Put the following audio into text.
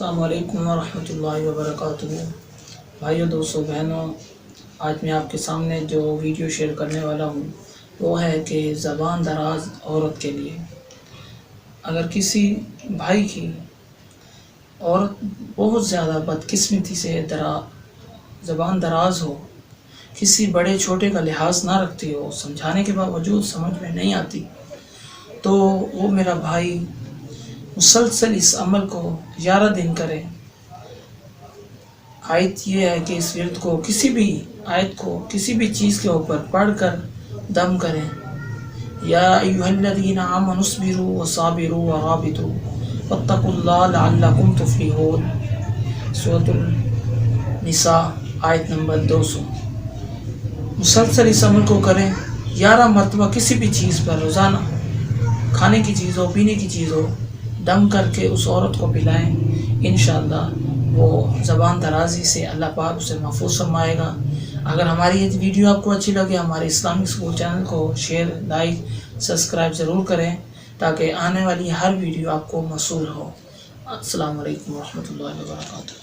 السلام علیکم ورحمۃ اللہ وبرکاتہ۔ بھائیو، دوستو، بہنوں، آج میں آپ کے سامنے جو ویڈیو شیئر کرنے والا ہوں وہ ہے کہ زبان دراز عورت کے لیے اگر کسی بھائی کی عورت بہت زیادہ بدقسمتی سے زبان دراز ہو، کسی بڑے چھوٹے کا لحاظ نہ رکھتی ہو، سمجھانے کے باوجود سمجھ میں نہیں آتی، تو وہ میرا بھائی مسلسل اس عمل کو 11 دن کرے۔ آیت یہ ہے کہ اس ورد کو کسی بھی چیز کے اوپر پڑھ کر دم کریں۔ یا ایھا الذین آمنوا اصبروا وصابروا ورابطوا واتقوا اللہ لعلکم تفلحون۔ سورۃ النساء آیت نمبر 200۔ مسلسل اس عمل کو کریں 11 مرتبہ، کسی بھی چیز پر، روزانہ کھانے کی چیز ہو، پینے کی چیز ہو، دم کر کے اس عورت کو پلائیں۔ انشاءاللہ وہ زبان درازی سے اللہ پاک اسے محفوظ فرمائے گا۔ اگر ہماری یہ ویڈیو آپ کو اچھی لگے، ہمارے اسلامک اسکول چینل کو شیئر، لائک، سبسکرائب ضرور کریں تاکہ آنے والی ہر ویڈیو آپ کو موصول ہو۔ السلام علیکم ورحمۃ اللہ وبرکاتہ۔